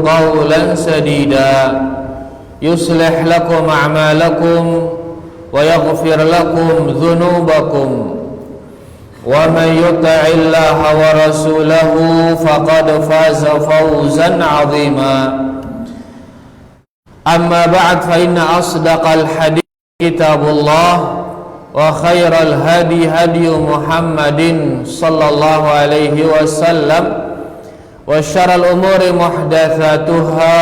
قولا سديدا يصلح لكم أعمالكم ويغفر لكم ذنوبكم ومن يطع الله ورسوله فقد فاز فوزا عظيما أما بعد فإن أصدق الحديث كتاب الله وخير الهدي هدي محمد صلى الله عليه وسلم وشر الأمور محدثاتها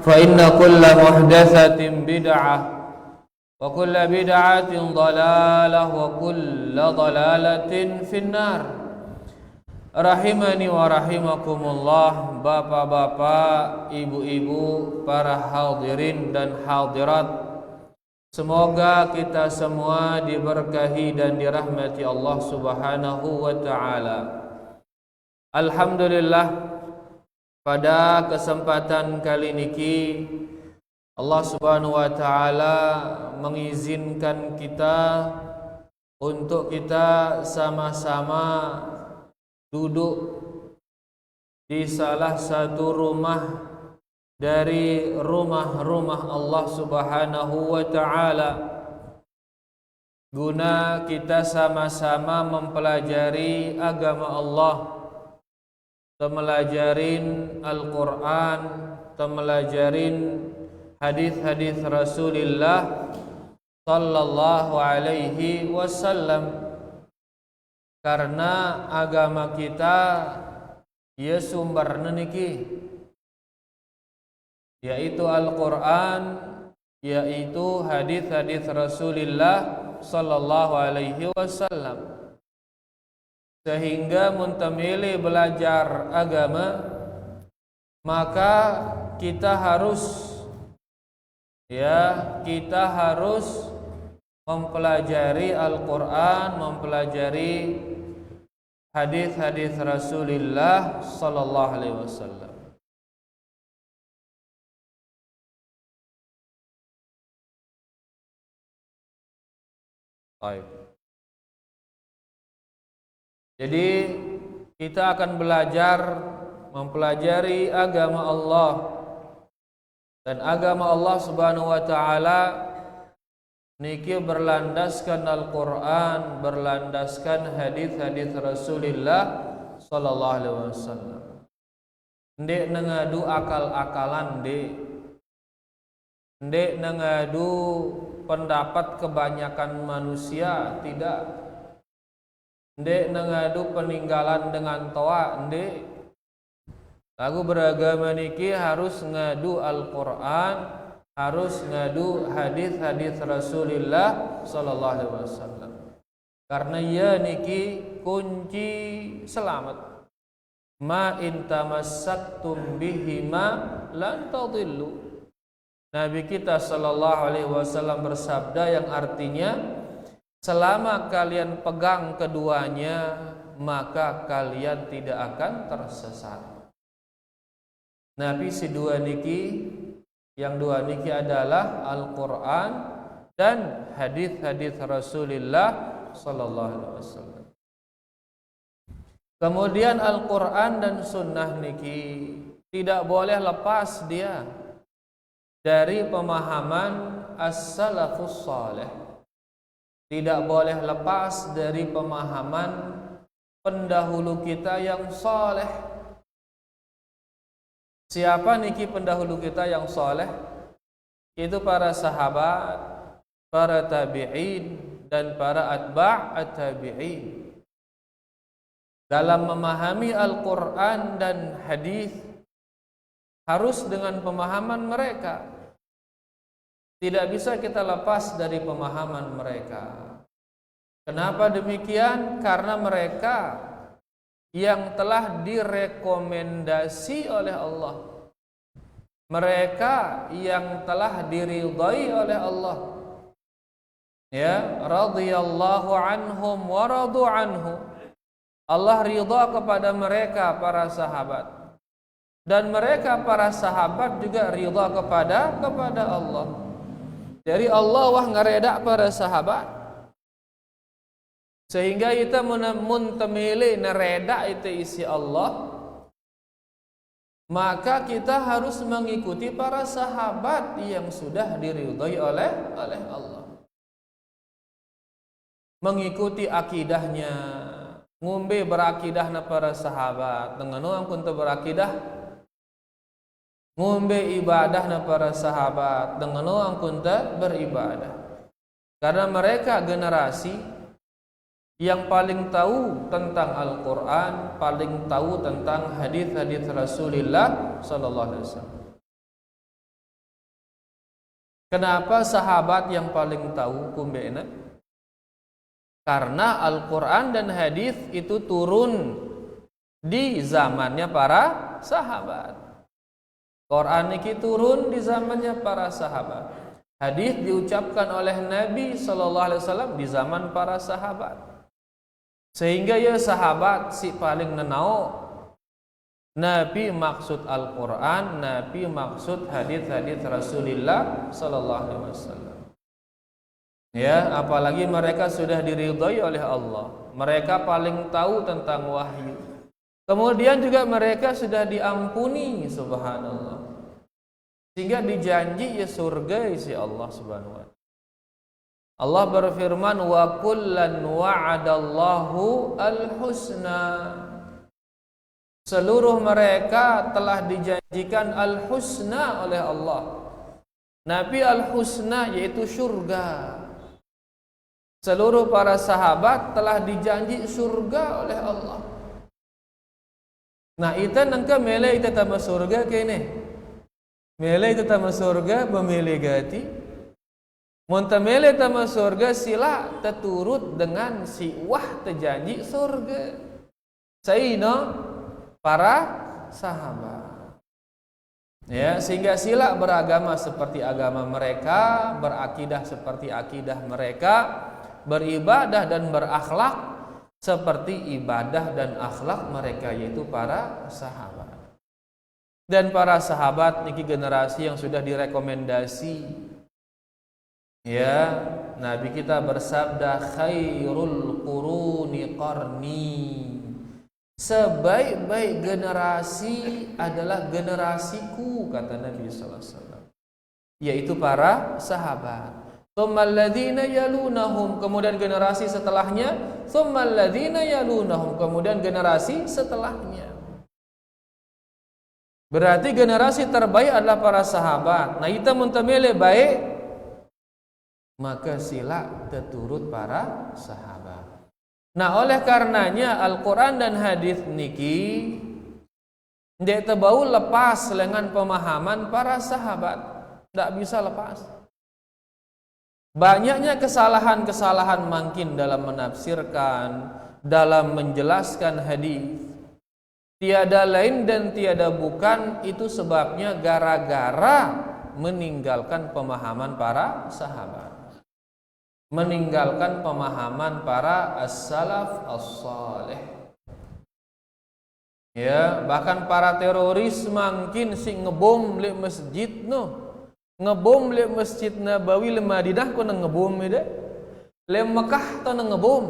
فإن كل محدثة بدعة وكل بدعة ضلالة وكل ضلالة في النار. Rahimani wa rahimakumullah, bapak-bapak, ibu-ibu, para hadirin dan hadirat, semoga kita semua diberkahi dan dirahmati Allah Subhanahu wa ta'ala. Alhamdulillah, pada kesempatan kali niki Allah Subhanahu wa ta'ala mengizinkan kita untuk kita sama-sama duduk di salah satu rumah dari rumah-rumah Allah Subhanahu wa ta'ala, guna kita sama-sama mempelajari agama Allah, mempelajarin Al-Quran, mempelajarin hadis-hadis Rasulullah sallallahu alaihi wasallam. Karena agama kita ya sumberna niki, yaitu Al-Quran, yaitu hadis-hadis Rasulullah sallallahu alaihi wasallam. Sehingga muntamili belajar agama, maka kita harus mempelajari Al-Quran, mempelajari hadis-hadis Rasulullah sallallahu alaihi wasallam. Baik. Jadi kita akan belajar mempelajari agama Allah, dan agama Allah Subhanahu wa ta'ala niki berlandaskan Al-Quran, berlandaskan hadis-hadis Rasulullah sallallahu alaihi wasallam. Ndek nengadu akal-akalan, ndek nengadu pendapat kebanyakan manusia, tidak. Ndek nengadu peninggalan dengan toa, ndek. Lagu beragama niki harus ngadu Al-Quran, harus ngadu hadis-hadis Rasulullah sallallahu alaihi wasallam. Karena ya niki kunci selamat. Ma in tamassaktum bihima lan tadillu. Nabi kita sallallahu alaihi wasallam bersabda yang artinya, selama kalian pegang keduanya, maka kalian tidak akan tersesat. Nabi si dua niki, yang dua niki adalah Al-Quran dan hadis-hadis Rasulullah sallallahu alaihi wasallam. Kemudian Al-Quran dan sunnah niki tidak boleh lepas dia dari pemahaman as-salafus salih. Tidak boleh lepas dari pemahaman pendahulu kita yang saleh. Siapa niki pendahulu kita yang saleh? Itu para sahabat, para tabi'in, dan para atba' at-tabi'in. Dalam memahami Al-Quran dan hadis harus dengan pemahaman mereka. Tidak bisa kita lepas dari pemahaman mereka. Kenapa demikian? Karena mereka yang telah direkomendasi oleh Allah, mereka yang telah diridai oleh Allah, ya, radhiyallahu anhum wa radu anhu. Allah ridha kepada mereka para sahabat, dan mereka para sahabat juga ridha kepada Allah. Dari Allah wah ngaredak para sahabat, sehingga kita mun temili nereda itu isi Allah, maka kita harus mengikuti para sahabat yang sudah diridhai oleh Allah. Mengikuti akidahnya, ngombe berakidahna para sahabat, dengan orang pun berakidah ngombe ibadahna para sahabat, dengan orang pun beribadah. Karena mereka generasi yang paling tahu tentang Al-Quran, paling tahu tentang hadis-hadis Rasulullah sallallahu alaihi wasallam. Kenapa sahabat yang paling tahu kumbena? Karena Al-Quran dan hadis itu turun di zamannya para sahabat. Quran ini turun di zamannya para sahabat. Hadis diucapkan oleh Nabi sallallahu alaihi wasallam di zaman para sahabat. Sehingga ya sahabat si paling nenau Nabi maksud Al-Quran, Nabi maksud hadis-hadis Rasulullah sallallahu alaihi wasallam. Ya, apalagi mereka sudah diridhai oleh Allah. Mereka paling tahu tentang wahyu. Kemudian juga mereka sudah diampuni, subhanallah. Sehingga dijanji ya surga si Allah subhanahu wa ta'ala. Allah berfirman, wa kullan wa'adallahu al-husna. Seluruh mereka telah dijanjikan al-husna oleh Allah. Nabi al-husna yaitu surga. Seluruh para sahabat telah dijanji surga oleh Allah. Nah, itu nangka mele itu tama surga kene. Mele itu tama surga memilih gati. Montamele tama surga sila terturut dengan si wah terjanji surga. Saino para sahabat. Ya, sehingga sila beragama seperti agama mereka, berakidah seperti akidah mereka, beribadah dan berakhlak seperti ibadah dan akhlak mereka, yaitu para sahabat. Dan para sahabat niki generasi yang sudah direkomendasi. Ya, Nabi kita bersabda, khairul quruni qarni. Sebaik-baik generasi adalah generasiku, kata Nabi sallallahu alaihi wasallam. Yaitu para sahabat. Tsummal ladzina yalunahum, kemudian generasi setelahnya, tsummal ladzina yalunahum, kemudian generasi setelahnya. Berarti generasi terbaik adalah para sahabat. Nah, kita muntamile baik, maka sila terturut para sahabat. Nah, oleh karenanya Al-Quran dan hadis niki tidak terbau lepas dengan pemahaman para sahabat. Tidak bisa lepas. Banyaknya kesalahan-kesalahan mungkin dalam menafsirkan, dalam menjelaskan hadis. Tiada lain dan tiada bukan itu sebabnya gara-gara meninggalkan pemahaman para sahabat. Meninggalkan pemahaman para as-salaf as-salih. Ya, bahkan para teroris mungkin sing ngebom le masjid no. Ngebom le Masjid Nabawi le Madinah ko nang ngebom ida. Le Mekah to nang ngebom.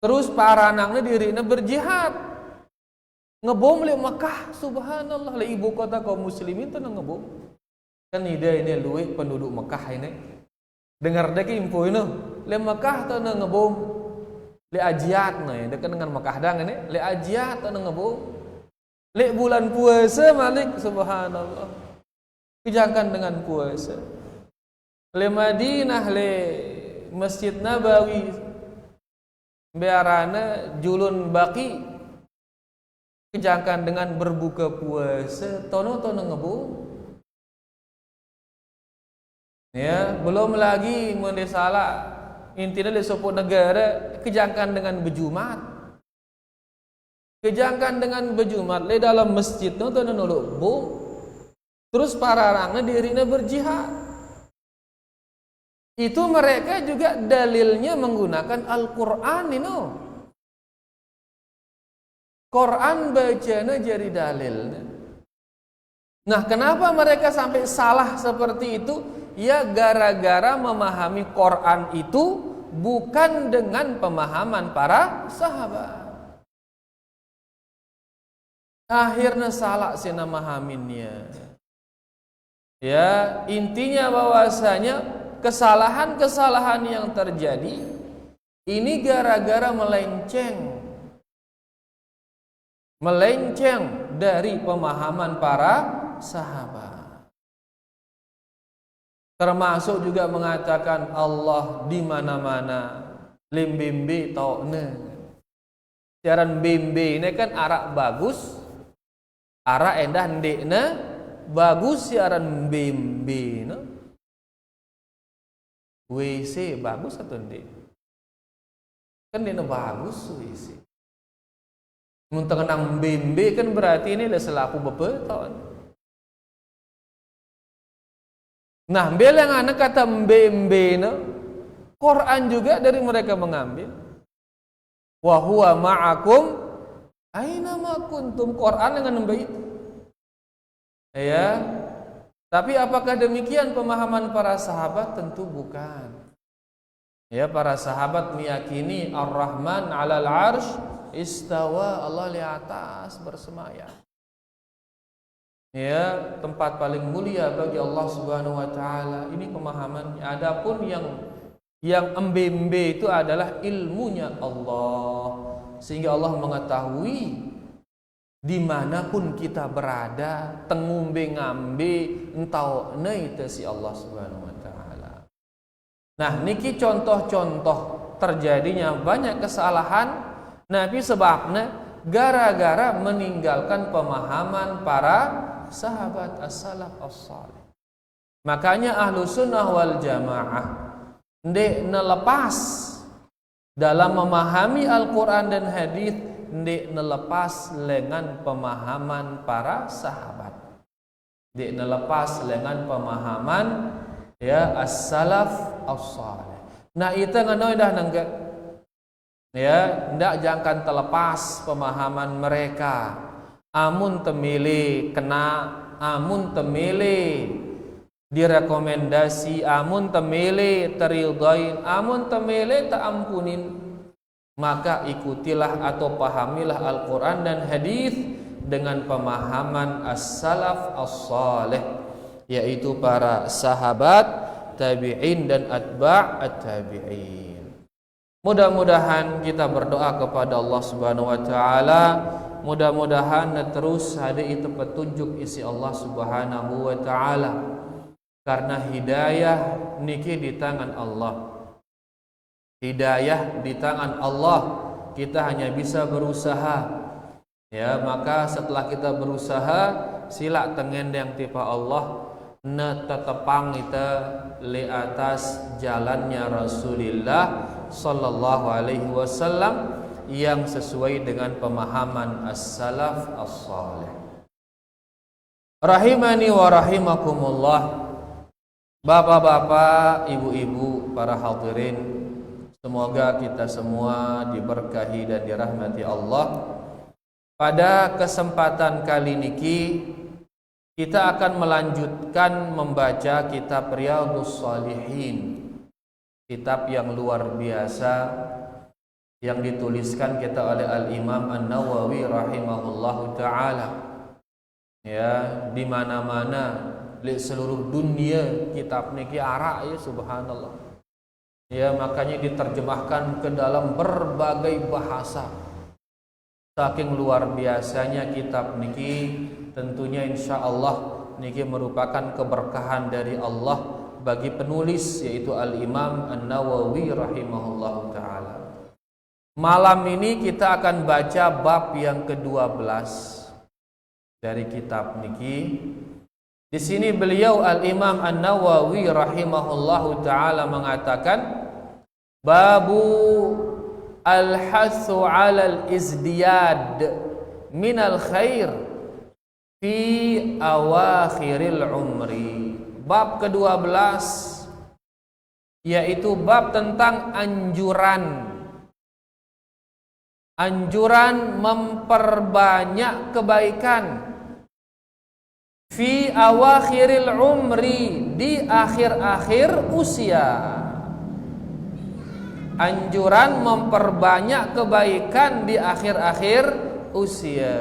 Terus para anaknya dirina berjihad. Ngebom le Mekah, subhanallah, le ibu kota kaum muslimin to nang ngebom. Kan ide ini luwe penduduk Mekah ini. Dengar dek info ini, le Mekah tu na ngebom, le ajiat nih, dekat dengan Mekah dang ini, le ajiat tu na ngebom, le bulan puasa malik, subhanallah, kejakan dengan puasa, le Madinah, le Masjid Nabawi, biarana julun baki, kejakan dengan berbuka puasa, tono ngebom. Ya, belum lagi mendesalah intinya di suatu negara kejangkan dengan berjumat. Kejangkan dengan berjumat le dalam masjid no to nuluk bom. Terus para orangnya dirinya berjihad. Itu mereka juga dalilnya menggunakan Al-Qur'an ini. Quran bacanya jadi dalilnya. Nah, kenapa mereka sampai salah seperti itu? Ya gara-gara memahami Quran itu bukan dengan pemahaman para sahabat. akhirnya salah sina mahaminnya. Ya, intinya bahwasanya kesalahan-kesalahan yang terjadi ini gara-gara melenceng dari pemahaman para sahabat. Termasuk juga mengatakan Allah di mana-mana, lim bimbi taune. Siaran bimbi ini kan arak bagus, arak endah ndekna bagus siaran bimbi no. WC bagus atau ndek? Kan ndekna bagus WC. Mun tengenang bimbi kan berarti ini dah selaku bebeton. Nah, bela yang anak kata mbembe no, Quran juga dari mereka mengambil. Wa huwa ma'akum aina ma kuntum, Quran dengan mbak itu. Ya. Tapi apakah demikian pemahaman para sahabat? Tentu bukan. Ya, para sahabat meyakini Ar-Rahman 'alal 'arsy istawa, Allah di atas bersemayam. Ya, tempat paling mulia bagi Allah Subhanahu wa taala. Ini pemahamannya. Adapun yang embembe itu adalah ilmunya Allah, sehingga Allah mengetahui dimanapun kita berada, tengumbe ngambe entau neite si Allah Subhanahu wa taala. Nah, niki contoh-contoh terjadinya banyak kesalahan Nabi sebabnya gara-gara meninggalkan pemahaman para sahabat as-salaf as-salih. Makanya ahlu sunnah wal jamaah ndek nelepas dalam memahami Al-Quran dan hadis, ndek nelepas dengan pemahaman para sahabat, ndek nelepas dengan pemahaman ya as-salaf as-salih. Nah itu nganoy dah nangga ya, ndak jangan terlepas pemahaman mereka. Amun temili kena, amun temili direkomendasi, amun temili teridhain, amun temili tak ampunin, maka ikutilah atau pahamilah Al-Quran dan hadis dengan pemahaman as-salaf as-salih, yaitu para sahabat, tabi'in dan atba' at-tabi'in. Mudah-mudahan kita berdoa kepada Allah Subhanahu wa taala, mudah-mudahan terus ada itu petunjuk isi Allah Subhanahu wa taala. Karena hidayah niki di tangan Allah. Hidayah di tangan Allah. Kita hanya bisa berusaha. Ya, maka setelah kita berusaha, sila tengendeng tipa Allah, na tetepang kita li atas jalannya Rasulullah sallallahu alaihi wasallam yang sesuai dengan pemahaman as-salaf as-salih. Rahimani wa rahimakumullah. Bapak-bapak, ibu-ibu, para hadirin, semoga kita semua diberkahi dan dirahmati Allah. Pada kesempatan kali niki kita akan melanjutkan membaca kitab Riyadhus Shalihin, kitab yang luar biasa yang dituliskan kita oleh Al-Imam An-Nawawi rahimahullahu taala. Ya, di mana-mana di seluruh dunia kitab niki arak ya, subhanallah. Ya, makanya diterjemahkan ke dalam berbagai bahasa. Saking luar biasanya kitab niki, tentunya insyaallah niki merupakan keberkahan dari Allah bagi penulis, yaitu Al-Imam An-Nawawi rahimahullahu taala. Malam ini kita akan baca bab yang ke-12 dari kitab niki. Di sini beliau Al-Imam An-Nawawi rahimahullahu taala mengatakan babu al-hasu 'alal izdiyad minal khair fi awakhiril umri. Bab ke-12 yaitu bab tentang anjuran memperbanyak kebaikan fi awakhiril umri, di akhir-akhir usia. Anjuran memperbanyak kebaikan di akhir-akhir usia.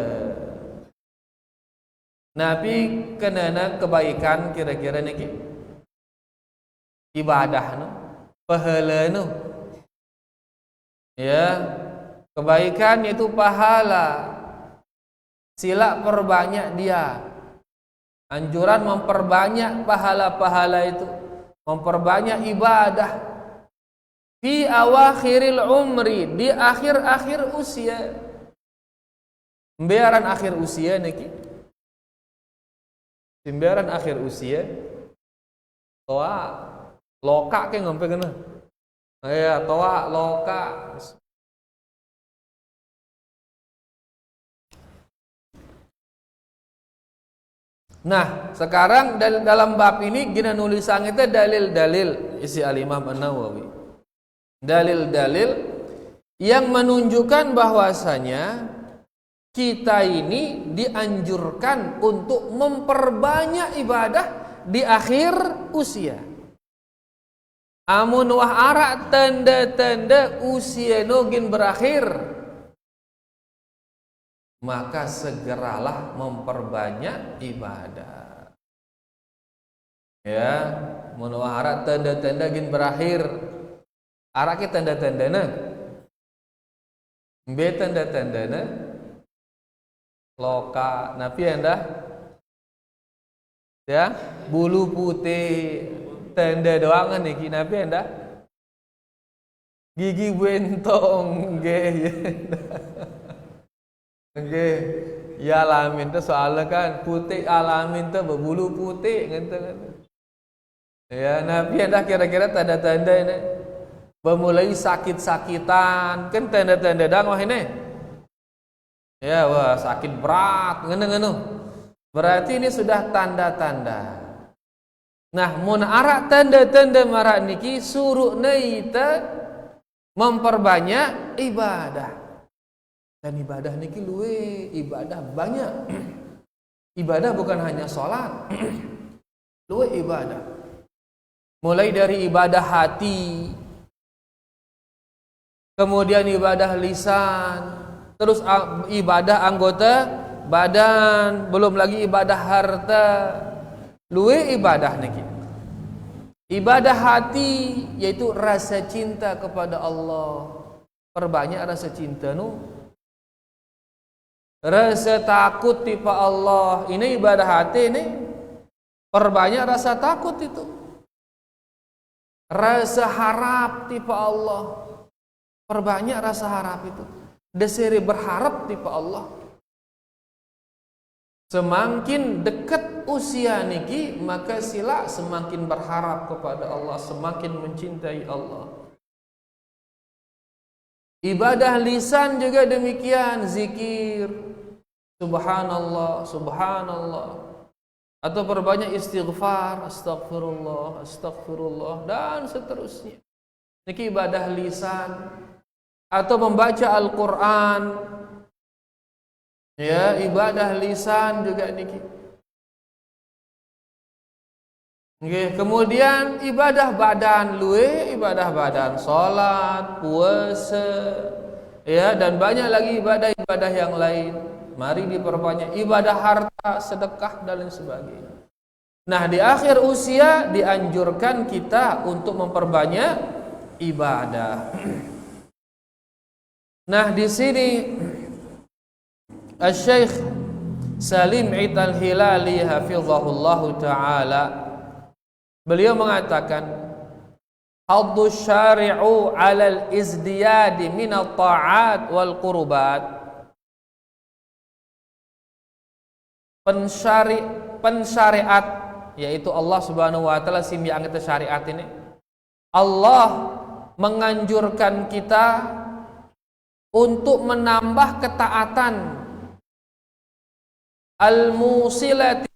Nabi kenana kebaikan kira-kira niki ibadah nu pahala nu ya, kebaikan itu pahala, sila perbanyak dia. Anjuran memperbanyak pahala-pahala itu, memperbanyak ibadah fi awakhiril umri, di akhir-akhir usia. Sembiaran akhir usia niki, sembiaran akhir usia toa loka ke ngompe kena ya, toa loka. Nah, sekarang dalam bab ini gina nulisan itu dalil-dalil isi Al-Imam An-Nawawi. Dalil-dalil yang menunjukkan bahwasanya kita ini dianjurkan untuk memperbanyak ibadah di akhir usia. Amun wah arak tanda-tanda usia nogin berakhir, maka segeralah memperbanyak ibadah. Ya, mun wah arak tanda-tanda gin berakhir. Arak ke tanda-tandana. Be tanda-tandana loka napi anda ya, bulu putih tanda doangan niki napi anda gigi bentong ge ge ya alamin teh soalnya kan putih alamin teh berbulu putih ngenteng ya, napi anda kira-kira tanda-tanda ini memulai sakit-sakitan kan tanda-tanda dang wah ini ya, wah sakit berat ngene-ngene. Berarti ini sudah tanda-tanda. Nah, mun arak tanda-tanda marak niki suruh neita memperbanyak ibadah. Dan ibadah niki luwe, ibadah banyak. Ibadah bukan hanya sholat. Luwe ibadah. Mulai dari ibadah hati, kemudian ibadah lisan, terus ibadah anggota badan, belum lagi ibadah harta. Luwe ibadah niki. Ibadah hati yaitu rasa cinta kepada Allah. Perbanyak rasa cinta nu. Rasa takut tipe Allah. Ini ibadah hati ini. Perbanyak rasa takut itu. Rasa harap tipe Allah. Perbanyak rasa harap itu. Desire berharap tipe Allah. Semakin dekat usia niki, maka sila semakin berharap kepada Allah, semakin mencintai Allah. Ibadah lisan juga demikian, zikir, subhanallah, subhanallah, atau perbanyak istighfar, astagfirullah, astagfirullah, dan seterusnya. Niki ibadah lisan. Atau membaca Al-Quran, ya, ibadah lisan juga niki. Okay. Kemudian ibadah badan, luwe ibadah badan, salat, puasa, ya, dan banyak lagi ibadah-ibadah yang lain. Mari diperbanyak ibadah harta, sedekah dan lain sebagainya. Nah, di akhir usia dianjurkan kita untuk memperbanyak ibadah. Nah, di sini Asy-Syaikh Salim Id Al-Hilali hafizahullahu taala beliau mengatakan haddu syari'u 'alal izdiyadi min at-ta'at wal qurbat. Pensyariat yaitu Allah Subhanahu wa taala simbiang kita syariat ini. Allah menganjurkan kita untuk menambah ketaatan al-musilati,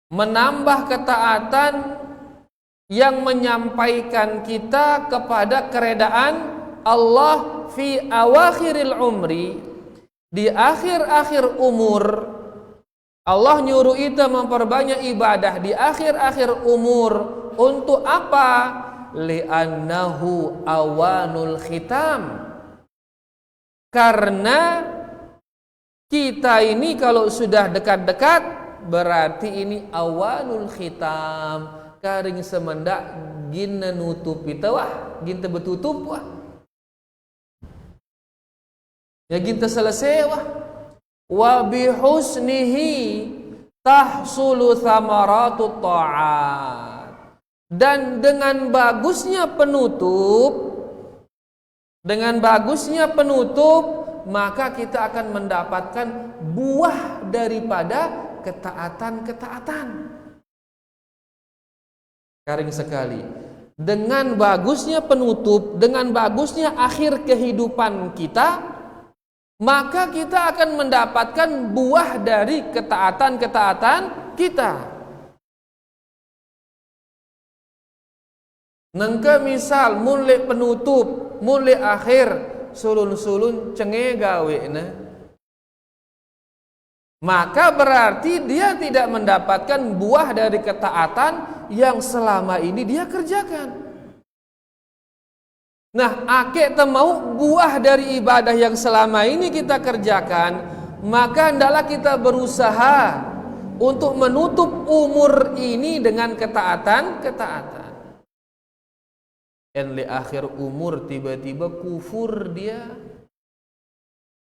menambah ketaatan yang menyampaikan kita kepada keredaan Allah fi awakhiril umri, di akhir-akhir umur. Allah nyuruh kita memperbanyak ibadah di akhir-akhir umur. Untuk apa? Li'annahu awanul khitam, karena Kita ini kalau sudah dekat-dekat berarti ini awalul khitam, karing semendak gina nutup itu wah, ginta betutup wah. Ya ginta selesai wah. Wa bihusnihi tahsulu thamaratu ta'at. Dan dengan bagusnya penutup, maka kita akan mendapatkan buah daripada ketaatan-ketaatan. Karing sekali. Dengan bagusnya penutup, dengan bagusnya akhir kehidupan kita, maka kita akan mendapatkan buah dari ketaatan-ketaatan kita. Nengke misal mulai penutup, mulai akhir, sulun-sulun cenge gawena, maka berarti dia tidak mendapatkan buah dari ketaatan yang selama ini dia kerjakan. Nah, akek temau buah dari ibadah yang selama ini kita kerjakan, maka hendaklah kita berusaha untuk menutup umur ini dengan ketaatan-ketaatan. Dan di akhir umur tiba-tiba kufur dia,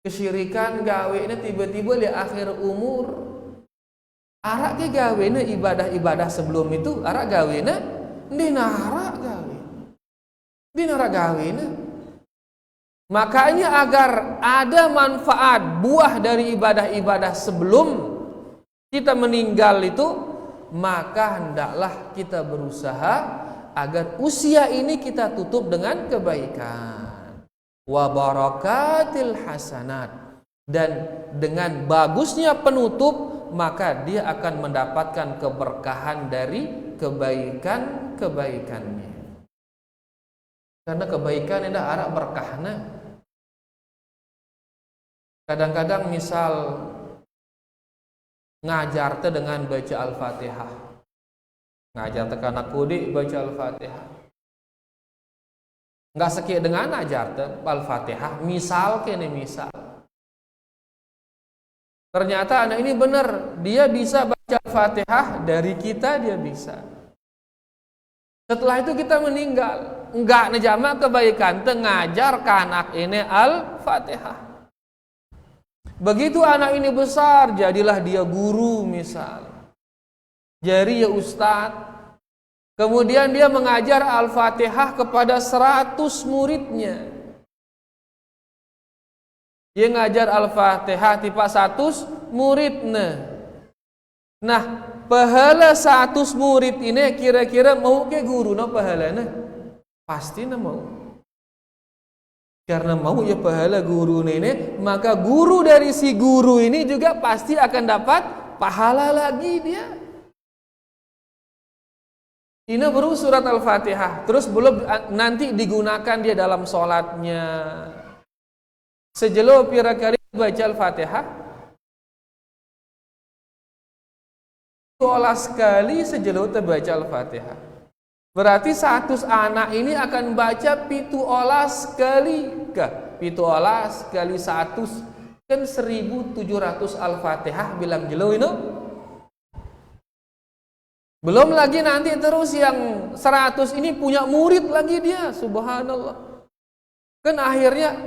kesyirikan gawena tiba-tiba di akhir umur. Arak ke gawena ibadah-ibadah sebelum itu, arak gawena dinara gawena. Makanya agar ada manfaat buah dari ibadah-ibadah sebelum kita meninggal itu, maka hendaklah kita berusaha agar usia ini kita tutup dengan kebaikan. Wa barakatil hasanat. Dan dengan bagusnya penutup, maka dia akan mendapatkan keberkahan dari kebaikan-kebaikannya. Karena kebaikan itu arah berkahna. Kadang-kadang misal ngajar te dengan baca Al-Fatihah, ngajar te anak kudik baca Al-Fatihah, nggak sekir dengan ngajar te Al-Fatihah, misal ternyata anak ini benar, dia bisa baca Al-Fatihah dari kita, dia bisa. Setelah itu kita meninggal, enggak nejama kebaikan te ngajar ke anak ini Al-Fatihah. Begitu anak ini besar, jadilah dia guru misal, jadi ya ustadz. Kemudian dia mengajar Al-Fatihah kepada 100 muridnya. Dia ngajar Al-Fatihah tipa 100 muridnya. Nah, pahala 100 murid ini kira-kira mau ke guru no pahalanya? Pasti na mau. Karena mau ya pahala guru ini, maka guru dari si guru ini juga pasti akan dapat pahala lagi dia. Ini baru surat Al-Fatihah, terus belum nanti digunakan dia dalam sholatnya. Sejelo pira kali baca Al-Fatihah? 12 kali sejelo terbaca Al-Fatihah. Berarti 100 anak ini akan baca 17 kali kah? 17 kali 100 kan 1700 Al-Fatihah bilang jelo ini. Belum lagi nanti terus yang 100 ini punya murid lagi dia, subhanallah. Kan akhirnya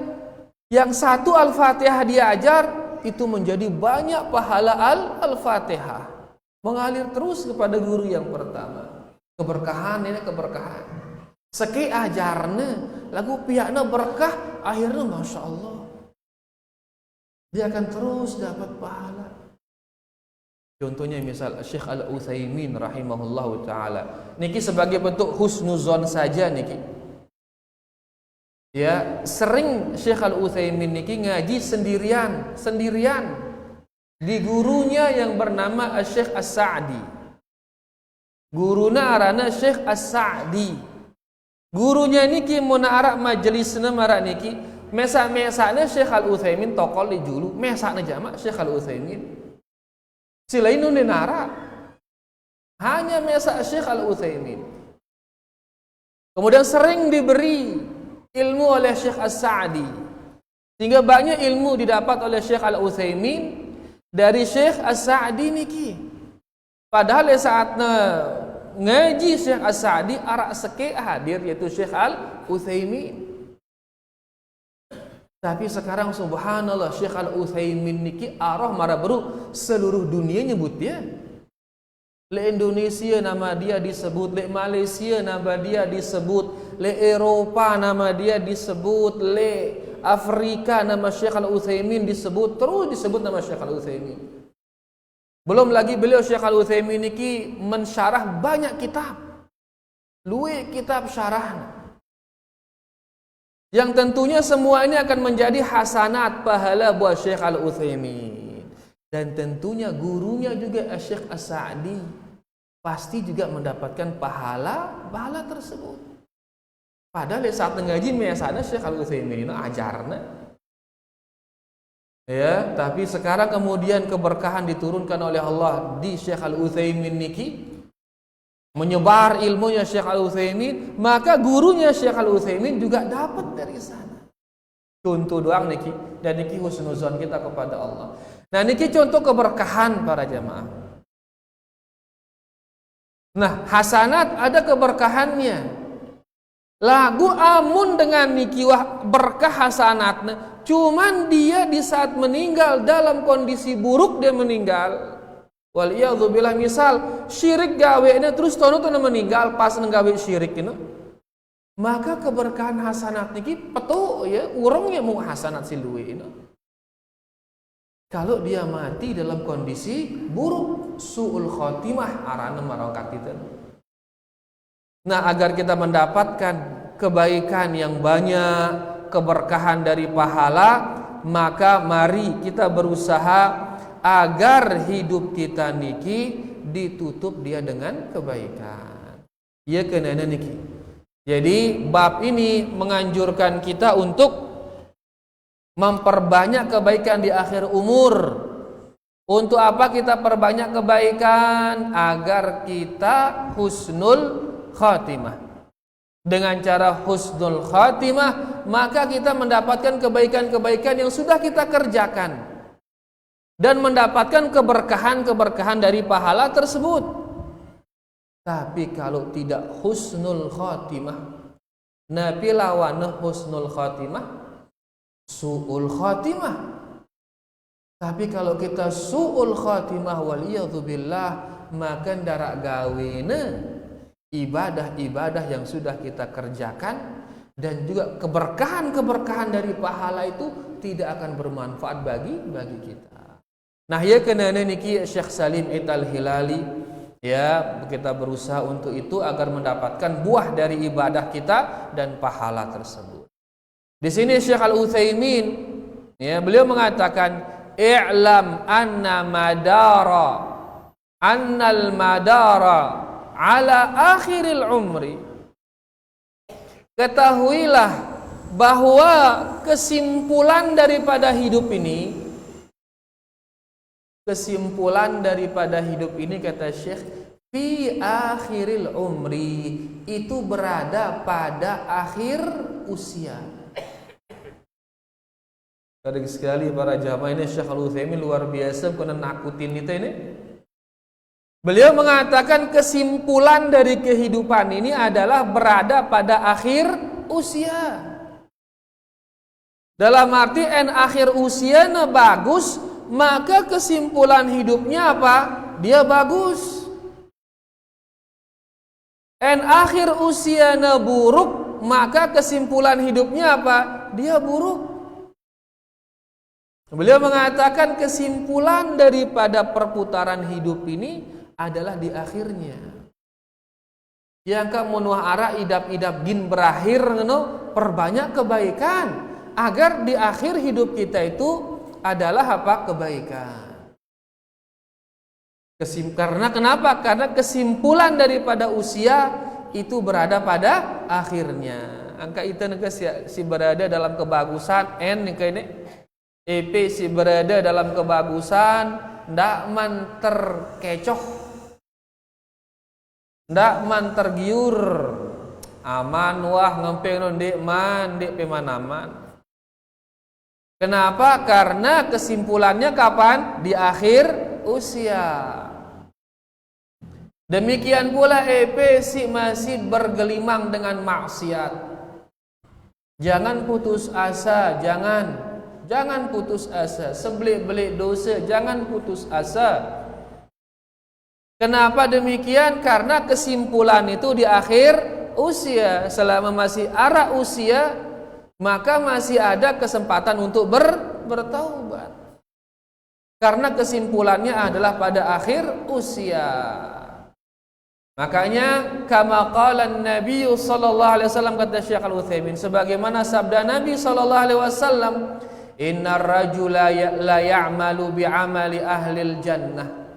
yang satu Al-Fatihah diajar itu menjadi banyak pahala Al-Fatihah. Mengalir terus kepada guru yang pertama. Keberkahan ini keberkahan. Seki ajarnya lagu pihaknya berkah, akhirnya Masya Allah dia akan terus dapat pahala. Contohnya misal Syekh Al-Utsaimin rahimahullahu ta'ala, niki sebagai bentuk husnuzon saja niki. Ya, sering Syekh Al-Utsaimin niki ngaji sendirian di gurunya yang bernama Syekh As-Sa'di. Guruna arana Syekh As-Sa'di. Gurunya niki mun arak majelisna marak niki, mesak-mesaknya Syekh Al-Utsaimin tokol di julu, mesakna jamak Syekh Al-Utsaimin. Selain itu nara hanya mesak Syekh Al-Utsaimin. Kemudian sering diberi ilmu oleh Syekh As-Sa'di. Sehingga banyak ilmu didapat oleh Syekh Al-Utsaimin dari Syekh As-Sa'di niki. Padahal saatnya ngaji Syekh As-Sa'di arak seke hadir yaitu Syekh Al-Utsaimin. Tapi sekarang subhanallah Syekh Al-Utsaimin niki arah marabaru seluruh dunia nyebut dia. Le Indonesia nama dia disebut, le Malaysia nama dia disebut, le Eropa nama dia disebut, le Afrika nama Syekh Al-Utsaimin disebut, terus disebut nama Syekh Al-Utsaimin. Belum lagi beliau Syekh Al-Utsaimin niki mensyarah banyak kitab. Luwe kitab syarahna. Yang tentunya semua ini akan menjadi hasanat pahala buat Syekh Al-Utsaimin. Dan tentunya gurunya juga Syekh As-Sa'di pasti juga mendapatkan pahala tersebut. Padahal saat ngaji biasanya Syekh Al-Utsaimin itu ajarna. Ya, tapi sekarang kemudian keberkahan diturunkan oleh Allah di Syekh Al-Utsaimin niki, menyebar ilmunya Syekh Al-Utsaimin, maka gurunya Syekh Al-Utsaimin juga dapat dari sana. Contoh doang niki, dan niki husnuzon kita kepada Allah. Nah niki contoh keberkahan para jamaah. Nah hasanat ada keberkahannya. Lagu amun dengan niki wah berkah hasanatnya, cuman dia di saat meninggal dalam kondisi buruk dia meninggal. Waliyadzubillah, misal syirik gawe terus tono meninggal pas nggawe syirik ini, maka keberkahan hasanat niki petu ya urangnya mau hasanat siluwe ini. Kalau dia mati dalam kondisi buruk, su'ul khotimah arana marangkat itu. Nah, agar kita mendapatkan kebaikan yang banyak, keberkahan dari pahala, maka mari kita berusaha agar hidup kita niki ditutup dia dengan kebaikan. Ya kenana niki. Jadi bab ini menganjurkan kita untuk memperbanyak kebaikan di akhir umur. Untuk apa kita perbanyak kebaikan? Agar kita husnul khatimah. Dengan cara husnul khatimah, maka kita mendapatkan kebaikan-kebaikan yang sudah kita kerjakan dan mendapatkan keberkahan-keberkahan dari pahala tersebut. Tapi kalau tidak husnul khatimah, nabi lawan husnul khatimah su'ul khatimah. Tapi kalau kita su'ul khatimah waliyadzubillah, maka darak gawene ibadah-ibadah yang sudah kita kerjakan dan juga keberkahan-keberkahan dari pahala itu tidak akan bermanfaat bagi kita. Nah ya kenana niki Syekh Salim Al-Hilali ya, kita berusaha untuk itu agar mendapatkan buah dari ibadah kita dan pahala tersebut. Di sini Syekh Al-Utsaimin ya, beliau mengatakan i'lam annal madara ala akhiril umri. Ketahuilah bahwa kesimpulan daripada hidup ini kata Syekh fi akhiril umri, itu berada pada akhir usia. Kadang sekali para jamaah ini Syekh Al-Utsaimin luar biasa bukan nakutin kita ini. Beliau mengatakan kesimpulan dari kehidupan ini adalah berada pada akhir usia. Dalam arti akhir usia bagus, maka kesimpulan hidupnya apa? Dia bagus. Akhir usia buruk, maka kesimpulan hidupnya apa? Dia buruk. Beliau mengatakan kesimpulan daripada perputaran hidup ini adalah di akhirnya. Yang kamu nuhara idap-idap din berakhir perbanyak kebaikan agar di akhir hidup kita itu adalah apa? Kebaikan. Karena kenapa? Karena kesimpulan daripada usia itu berada pada akhirnya. Angka itu si berada dalam kebagusan ini EP si berada dalam kebagusan, ndak man terkecoh, ndak man tergiur, aman wah ngempeng non dek man dek pemanaman. Kenapa? Karena kesimpulannya kapan? Di akhir usia. Demikian pula si masih bergelimang dengan maksiat. Jangan putus asa, jangan putus asa. Sebelik-belik dosa, jangan putus asa. Kenapa demikian? Karena kesimpulan itu di akhir usia. Selama masih ara usia, maka masih ada kesempatan untuk bertaubat. Karena kesimpulannya adalah pada akhir usia. Makanya kama qala Nabi sallallahu alaihi wasallam, kata Syekh Al-Utsaimin, sebagaimana sabda Nabi sallallahu alaihi wasallam, innar rajula la ya'malu bi'amali ahlil jannah.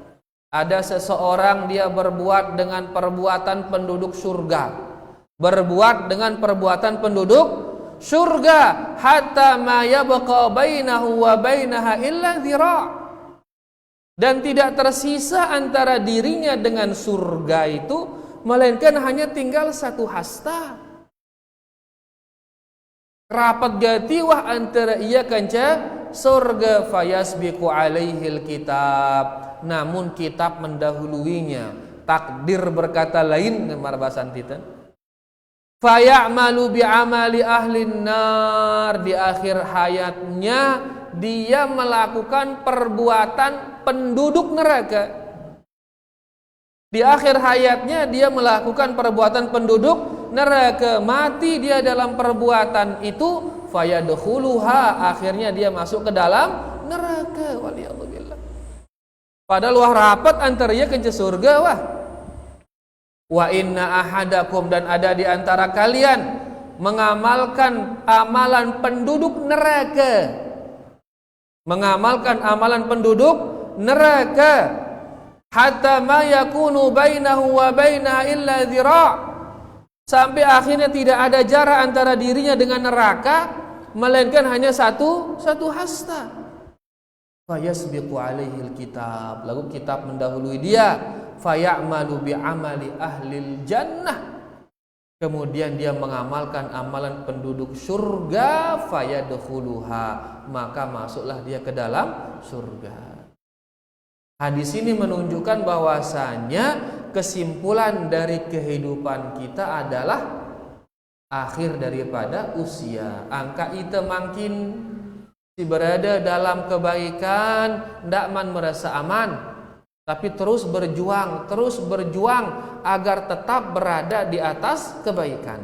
Ada seseorang dia berbuat dengan perbuatan penduduk surga. Berbuat dengan perbuatan penduduk surga, hatta ma yabqa bainahu wa bainaha illa dhira'. Dan tidak tersisa antara dirinya dengan surga itu melainkan hanya tinggal satu hasta. Rapat gatiwah antara ia kanca surga, fayasbiqu alaihil kitab, namun kitab mendahuluinya. Takdir berkata lain dengan bahasa kita. Fayamalu bi'amali ahlin nar, di akhir hayatnya dia melakukan perbuatan penduduk neraka. Di akhir hayatnya dia melakukan perbuatan penduduk neraka. Mati dia dalam perbuatan itu, fayadkhuluha, akhirnya dia masuk ke dalam neraka. Waliyadzubillah. Padahal wah rapat antara ia ke surga wah. Wa inna ahadakum, dan ada di antara kalian mengamalkan amalan penduduk neraka. Mengamalkan amalan penduduk neraka, hatta ma yakunu bainahu wa bainaha illa dhira', sampai akhirnya tidak ada jarak antara dirinya dengan neraka melainkan hanya satu hasta. Fayasbiqu alaihil kitab, lalu kitab mendahului dia. Fayamalu bi'amali ahlil jannah, kemudian dia mengamalkan amalan penduduk surga. Fayadkhuluha, maka masuklah dia ke dalam surga. Hadis ini menunjukkan bahwasanya kesimpulan dari kehidupan kita adalah akhir daripada usia. Angka itu makin si berada dalam kebaikan, ndak man merasa aman, tapi terus berjuang agar tetap berada di atas kebaikan.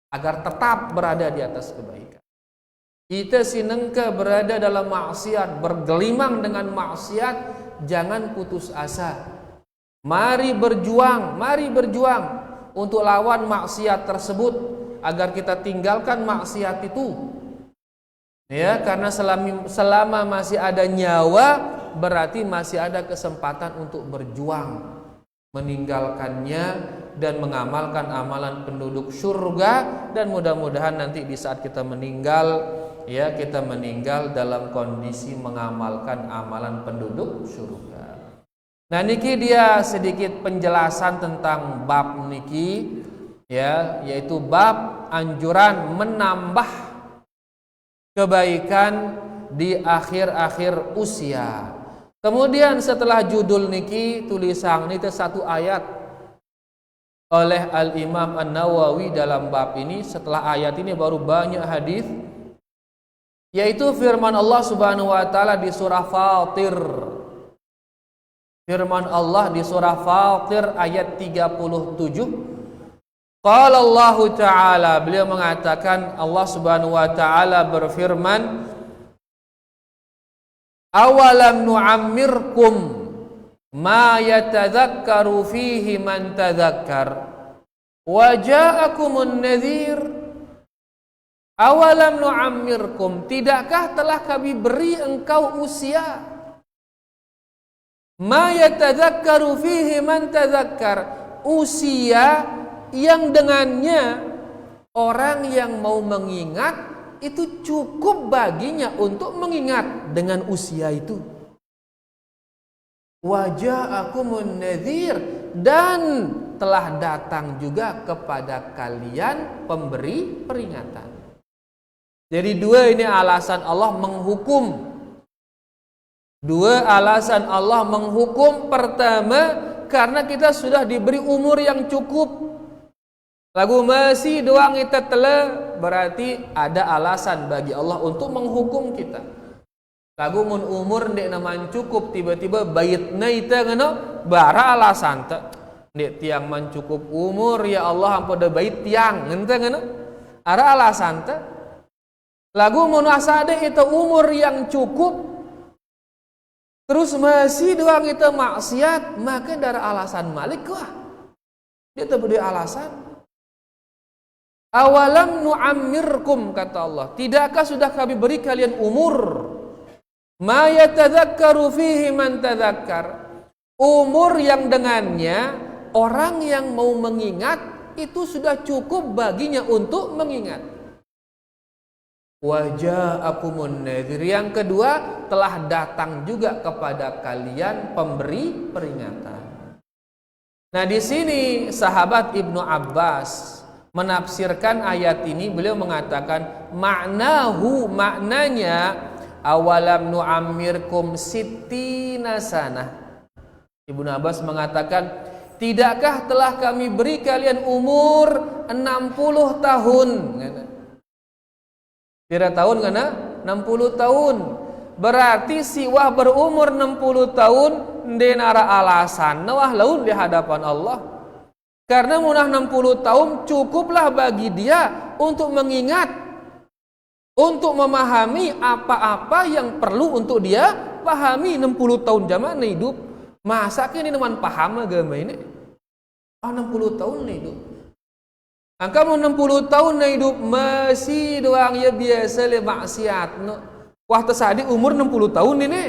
Agar tetap berada di atas kebaikan. Kita sinengke berada dalam maksiat, bergelimang dengan maksiat, jangan putus asa. Mari berjuang untuk lawan maksiat tersebut agar kita tinggalkan maksiat itu. Ya, karena selama masih ada nyawa, berarti masih ada kesempatan untuk berjuang meninggalkannya dan mengamalkan amalan penduduk surga. Dan mudah-mudahan nanti di saat kita meninggal, ya, kita meninggal dalam kondisi mengamalkan amalan penduduk surga. Nah, niki dia sedikit penjelasan tentang bab niki, ya, yaitu bab anjuran menambah kebaikan di akhir-akhir usia. Kemudian setelah judul niki tulisan ini satu ayat oleh Al-Imam An-Nawawi dalam bab ini. Setelah ayat ini baru banyak hadis, yaitu firman Allah Subhanahu wa taala di surah Fatir. Firman Allah di surah Fatir ayat 37. Qala Allah Ta'ala, beliau mengatakan, Allah Subhanahu wa taala berfirman, awalam nu'ammirkum ma yatadhakkaru fihi man tadhakkar wa ja'akumun nadhir. Awalam nu'ammirkum, tidakkah telah kami beri engkau usia, ma yatadhakkaru fihi man tadhakkar, usia yang dengannya orang yang mau mengingat itu cukup baginya untuk mengingat dengan usia itu. Waja'akumun nadhir, dan telah datang juga kepada kalian pemberi peringatan. Jadi dua ini alasan Allah menghukum. Dua alasan Allah menghukum. Pertama, karena kita sudah diberi umur yang cukup. Lagu masih doang kita telah, berarti ada alasan bagi Allah untuk menghukum kita. Lagu mun umur ndek naman cukup, tiba-tiba baitna ita ngano bara alasan tak. Ndek tiang man cukup umur, ya Allah ampun bait tiang ngente ngano. Ada alasan tak. Lagu mun asade itu umur yang cukup, terus masih doang itu maksiat, maka dari alasan malik wah. Dia terberi alasan. Awalam nu'ammirkum, kata Allah, tidakkah sudah kami beri kalian umur? Ma yatadzakkaru fihi man tadzakkar. Umur yang dengannya orang yang mau mengingat itu sudah cukup baginya untuk mengingat. Waja'akumun nadhir. Yang kedua, telah datang juga kepada kalian pemberi peringatan. Nah, di sini sahabat Ibnu Abbas menafsirkan ayat ini, beliau mengatakan maknanya awalam nu'ammirkum sittina sanah. Ibnu Abbas mengatakan, tidakkah telah kami beri kalian umur 60 tahun? Kira tahun kana 60 tahun. Berarti si wah berumur 60 tahun denara alasan wah laun di hadapan Allah. Karena munah 60 tahun cukuplah bagi dia untuk mengingat, untuk memahami apa-apa yang perlu untuk dia pahami. 60 tahun zaman hidup. Masa kini teman paham agama ini? 60 tahun hidup. Kamu 60 tahun hidup masih doang ya biasa le maksiat no. Wah tersadi umur 60 tahun ini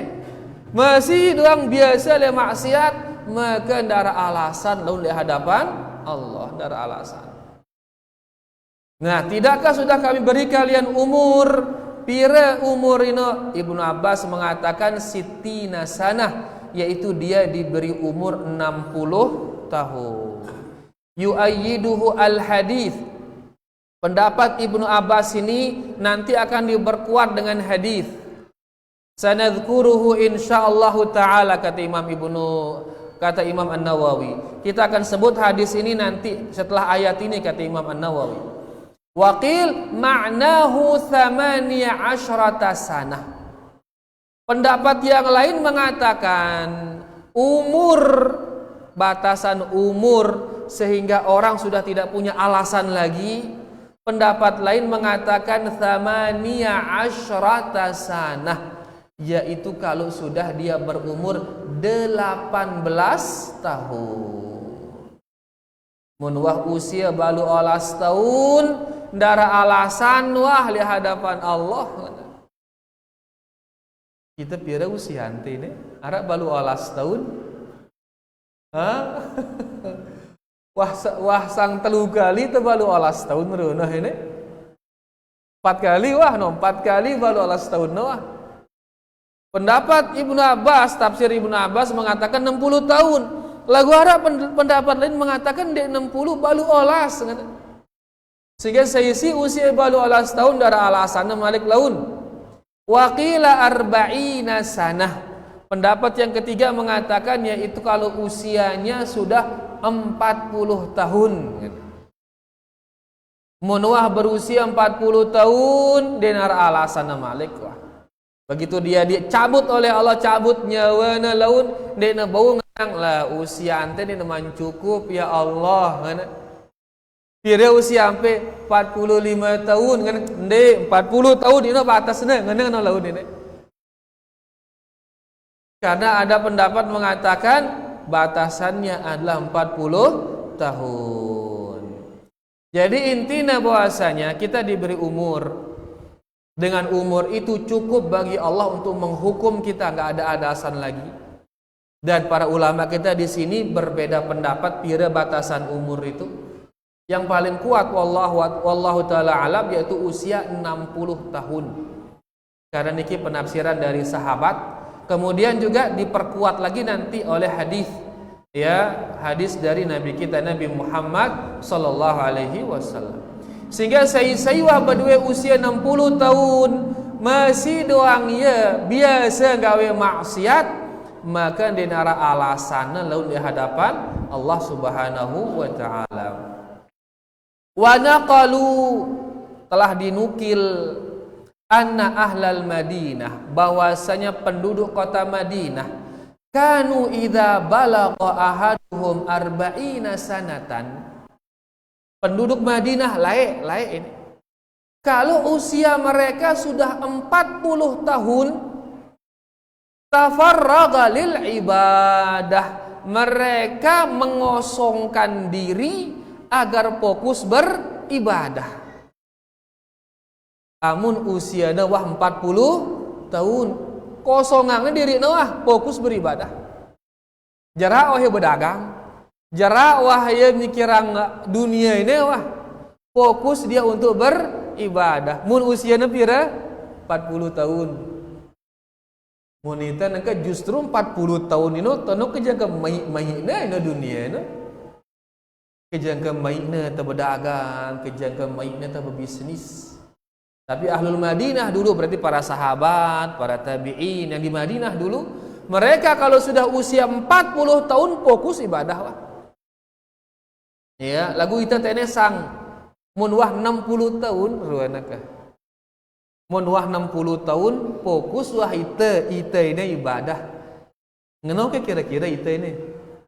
masih doang biasa le maksiat, maka ndara alasan laun di hadapan Allah, ndara alasan. Nah, tidakkah sudah kami beri kalian umur? Pira umur ini? Ibnu Abbas mengatakan sittina sanah, yaitu dia diberi umur 60 tahun. Yu'ayyiduhu al-hadith. Pendapat Ibnu Abbas ini nanti akan diperkuat dengan hadis. Sanadzuruhu insyaallah taala, kata Imam An-Nawawi. Kita akan sebut hadis ini nanti setelah ayat ini, kata Imam An-Nawawi. Waqil ma'nahu 18 sanah. Pendapat yang lain mengatakan umur, batasan umur sehingga orang sudah tidak punya alasan lagi. Pendapat lain mengatakan 18 sanah, yaitu kalau sudah dia berumur 18 tahun. Mun wah usia balu 18 tahun, ndara alasan wah di hadapan Allah. Kita pira usia ante ini, ara balu 18 tahun. Wah sang telu kali tebalu 18 tahun reuneuh ini. 4 kali wah no, 4 kali balu 18 tahun no. Pendapat Ibnu Abbas, tafsir Ibnu Abbas mengatakan 60 tahun. Lagu Arab pendapat lain mengatakan dia 60 balu 18. Sehingga seisi usia balu 18 tahun darah alasanna malik laun. Waqila 40 sanah. Pendapat yang ketiga mengatakan yaitu kalau usianya sudah 40 tahun. Munwah berusia 40 tahun denar alasan malik wah. Begitu dia dicabut oleh Allah, cabut nyawana laun dena bau ngang lah usia ante ni teman cukup ya Allah ngana. Pira usia sampai 45 tahun kan ndek 40 tahun ini batasna ngana laun ini. Karena ada pendapat mengatakan batasannya adalah 40 tahun. Jadi intinya bahwasanya kita diberi umur. Dengan umur itu cukup bagi Allah untuk menghukum kita, nggak ada alasan lagi. Dan para ulama kita di sini berbeda pendapat pira batasan umur itu. Yang paling kuat wallahu taala alam yaitu usia 60 tahun. Karena niki penafsiran dari sahabat. Kemudian juga diperkuat lagi nanti oleh hadis, ya, hadis dari Nabi kita Nabi Muhammad sallallahu alaihi wasallam. Sehingga saya berdua usia 60 tahun masih doang ya biasa gawe maksiat, maka dinara alasanna laun di hadapan Allah Subhanahu wa taala. Wa naqalu, telah dinukil, anna ahlal Madinah, bahwasanya penduduk kota Madinah, kanu idza balagha ahaduhum arba'ina sanatan. Penduduk Madinah laik ini, kalau usia mereka sudah 40 tahun, tafarraga lil ibadah, mereka mengosongkan diri agar fokus beribadah. Amun usia wah 40 tahun, kosongannya diri wah fokus beribadah. Jarak wah berdagang, jarak wah mikirang dunia ini wah fokus dia untuk beribadah. Mun usianya pira 40 tahun. Mun ita nangka justru 40 tahun ini tanu kejaga mai-maina ina dunia ina. Kejaga maina ta berdagang, kejaga maina ta berbisnis. Tapi ahlul Madinah dulu berarti para sahabat, para tabi'in yang di Madinah dulu, mereka kalau sudah usia 40 tahun fokus ibadah lah. Ya, lagu ita tene sang mun wah 60 tahun ruanaka. Mun wah 60 tahun fokus wah ita ini ibadah. Ngeno ke kira-kira ita ini?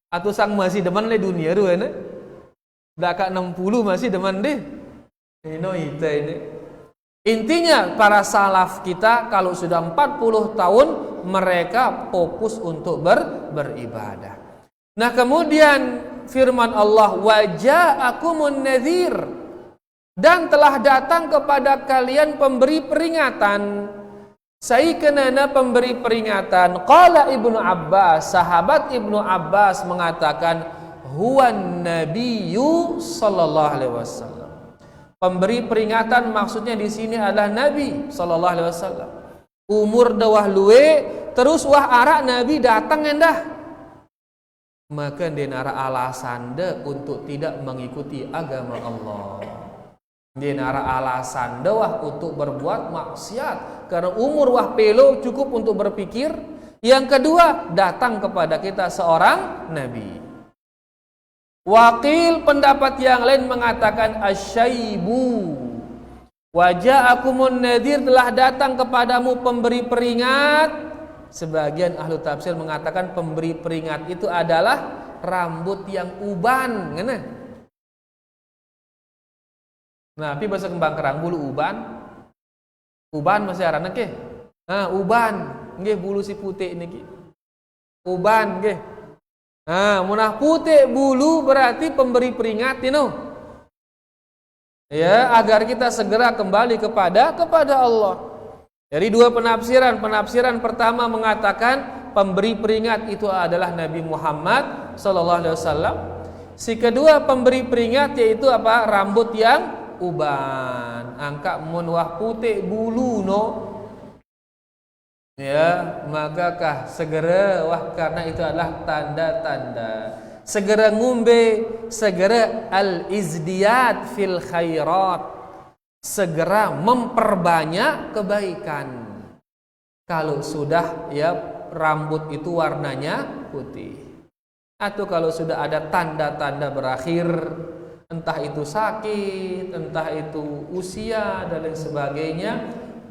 Atau sang masih deman le dunia ruana? Dak 60 masih deman deh. Ino ita ini. Intinya para salaf kita kalau sudah 40 tahun mereka fokus untuk beribadah. Nah, kemudian firman Allah, waja'akumun nadhir, dan telah datang kepada kalian pemberi peringatan. Sayyikenana pemberi peringatan. Qala Ibnu Abbas, sahabat Ibnu Abbas mengatakan, huwan nabiyyu sallallahu alaihi wasallam. Pemberi peringatan maksudnya di sini adalah Nabi sallallahu alaihi wasallam. Umur dawah luwe, terus wah arak Nabi datang endah. Maka denara alasan de untuk tidak mengikuti agama Allah. Denara alasan de wah untuk berbuat maksiat karena umur wah pelo cukup untuk berpikir. Yang kedua, datang kepada kita seorang Nabi. Wakil pendapat yang lain mengatakan asyaibu, waja'akumun nadhir, telah datang kepadamu pemberi peringat. Sebagian ahlu tafsir mengatakan pemberi peringat itu adalah rambut yang uban, ngene. Nah, tapi bahasa kembang kerang bulu uban masih arana ke? Nah, uban, nggih bulu si putih niki. Uban nggih. Nah, munah putih bulu berarti pemberi peringat ya, agar kita segera kembali kepada Allah. Dari dua penafsiran. Penafsiran pertama mengatakan pemberi peringat itu adalah Nabi Muhammad sallallahu alaihi wasallam. Si kedua pemberi peringat yaitu apa? Rambut yang uban. Angka mun wah putih bulu ya, makakah segera wah, karena itu adalah tanda-tanda segera ngumbe, segera al-izdiyad fil khairat, segera memperbanyak kebaikan. Kalau sudah ya rambut itu warnanya putih, atau kalau sudah ada tanda-tanda berakhir, entah itu sakit, entah itu usia dan lain sebagainya,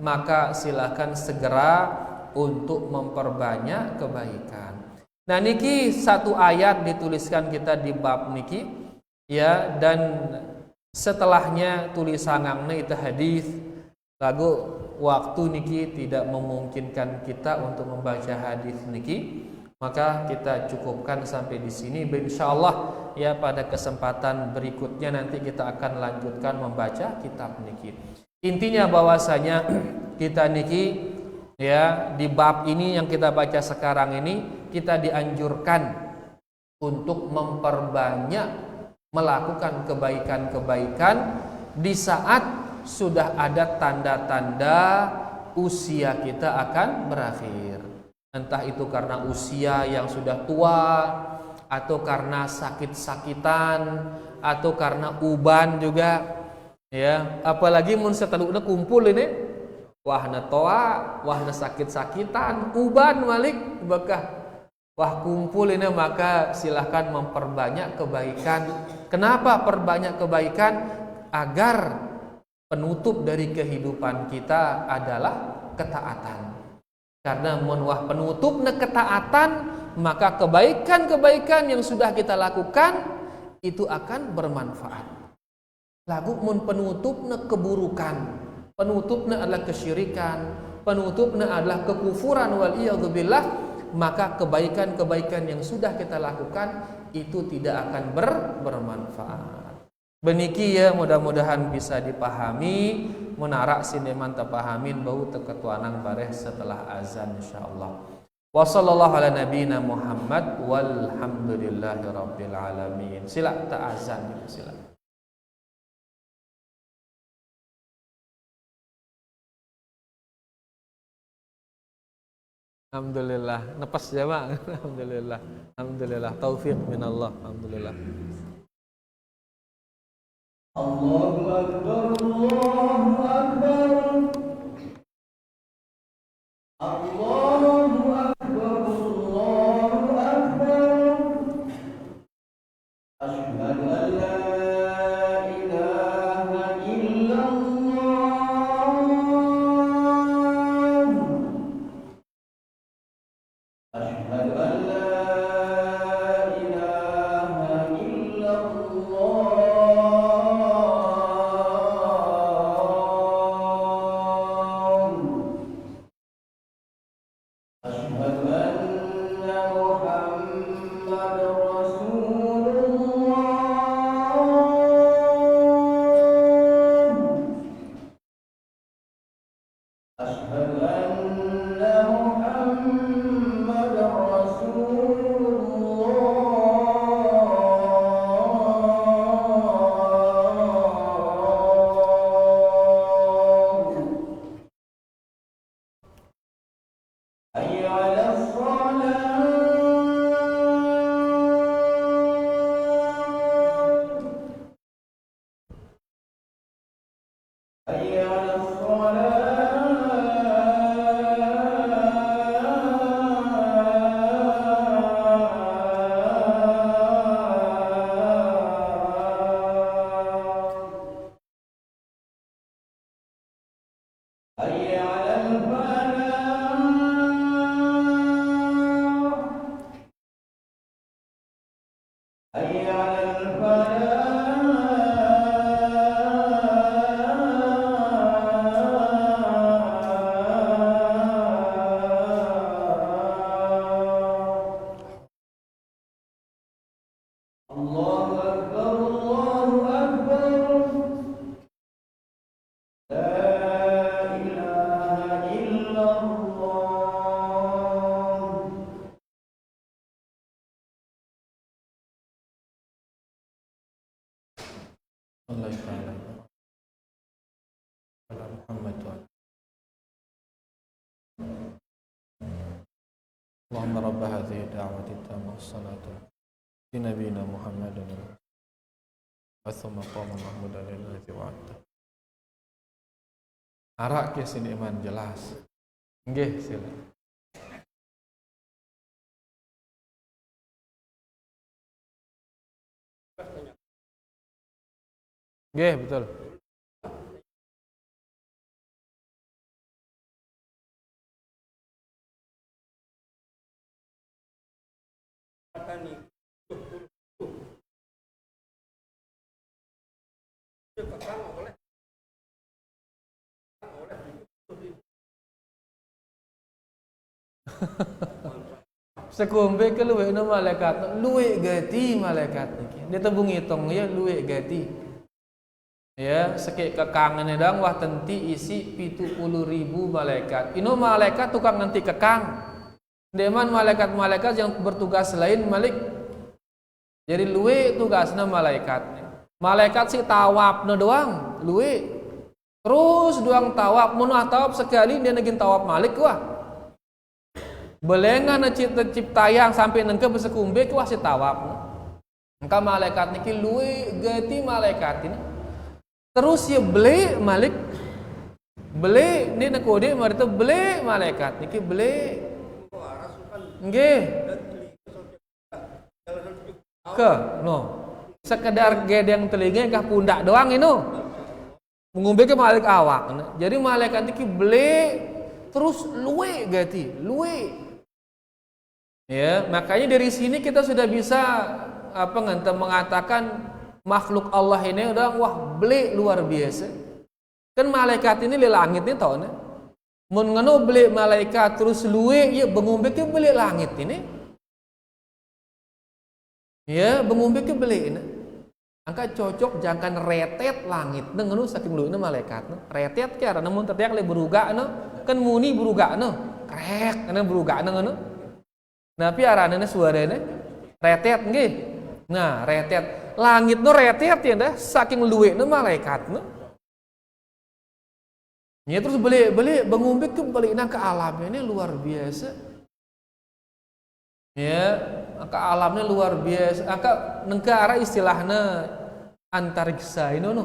maka silakan segera untuk memperbanyak kebaikan. Nah, niki satu ayat dituliskan kita di bab niki ya, dan setelahnya tulisanangna itu hadis. Lagu waktu niki tidak memungkinkan kita untuk membaca hadis niki, maka kita cukupkan sampai di sini. Insyaallah ya pada kesempatan berikutnya nanti kita akan lanjutkan membaca kitab niki. Intinya bahwasanya kita niki ya di bab ini yang kita baca sekarang ini, kita dianjurkan untuk memperbanyak melakukan kebaikan-kebaikan di saat sudah ada tanda-tanda usia kita akan berakhir. Entah itu karena usia yang sudah tua, atau karena sakit-sakitan, atau karena uban juga. Ya, apalagi mun seteluna kumpul ini, wahna toa, wahna sakit-sakitan, uban malik bekah. Wah kumpul ini maka silahkan memperbanyak kebaikan. Kenapa perbanyak kebaikan? Agar penutup dari kehidupan kita adalah ketaatan. Karena menwah penutupna ketaatan, maka kebaikan-kebaikan yang sudah kita lakukan itu akan bermanfaat. Lagu mun penutupna keburukan, penutupna adalah kesyirikan, penutupna adalah kekufuran waliyadzubillah, maka kebaikan-kebaikan yang sudah kita lakukan itu tidak akan bermanfaat. Beniki ya, mudah-mudahan bisa dipahami. Menarak sineman terpahamin bau teketuanan bareh setelah azan insyaallah. Wa sallallahu ala nabiyina Muhammad walhamdulillahi rabbil alamin. Sila ta azan sila. Alhamdulillah, nepas ya Bang. Alhamdulillah. Alhamdulillah, taufik minallah. Alhamdulillah. Allahu akbar, Allahu akbar. Allahu akbar, Allahu akbar. Asyhadu an la ilaha illallah. Asyhadu an la ilaha illallah. Asyhadu anna Muhammadar Rasulullah. Asyhadu anna Muhammadar Rasulullah. Hayya 'alas shalah. Hayya 'alas shalah. Hayya 'alal falah. Hayya 'alal falah. Allahu akbar, Allahu akbar. La ilaha illallah. Allah ta'ala ala Muhammad wa Allahumma rabb hadhihi da'wati tammah salatu li nabiyina Muhammadin wa thumma qama mahmudan lillahi wa'ata. Arak ke sini iman jelas. Nggih sila. Nggih betul. Sekumbe ke luwe na malaikat, luwe gati malaikat niki. Dia tebung hitung ya luwe gati. Ya, sekek kekangan edang wah tenti isi 70.000 malaikat. Ino malaikat tukang nanti kekang. Deman malaikat-malaikat yang bertugas lain malik. Jadi luwe tugasnya malaikat. Malaikat si tawapna doang, luwe. Terus doang tawap, mun tawap sekali dia negin tawap malik wah. Belengan ciptayang sampai nengke besekumbe wah si tawap. Engka malaikat niki luwe gati malaikat ini. Terus ya beli ni nak kode mari tu beli malaikat niki beli. Nggih. Ke no. Sekedar gedeng telinga kah pundak doang ini. Mengumbe ke malaikat awak. Jadi malaikat niki beli terus luwe gati, luwe. Ya, makanya dari sini kita sudah bisa mengatakan makhluk Allah ini udah wah beli luar biasa. Kan malaikat ini di langit ni tahu ne. Mun ngono beli malaikat terus luwe ya bengumbe ke beli langit ini. Ya, bengumbe ke beli ini. Angka cocok jangan retet langit. Ngono saking luwe malaikat ne. Retet ke arana mun tetiak le beruga ne. Kan muni beruga ne. Krek ana beruga ne ngono. Nah, pi arana suarane retet nggih. Nah, retet. Langit no retet ya dah, saking luwe no malaikat no. Ya terus beli bengumbik kembali ke alam ini luar biasa. Ya, ke alamnya luar biasa. Angka negara istilahnya antariksa ini no.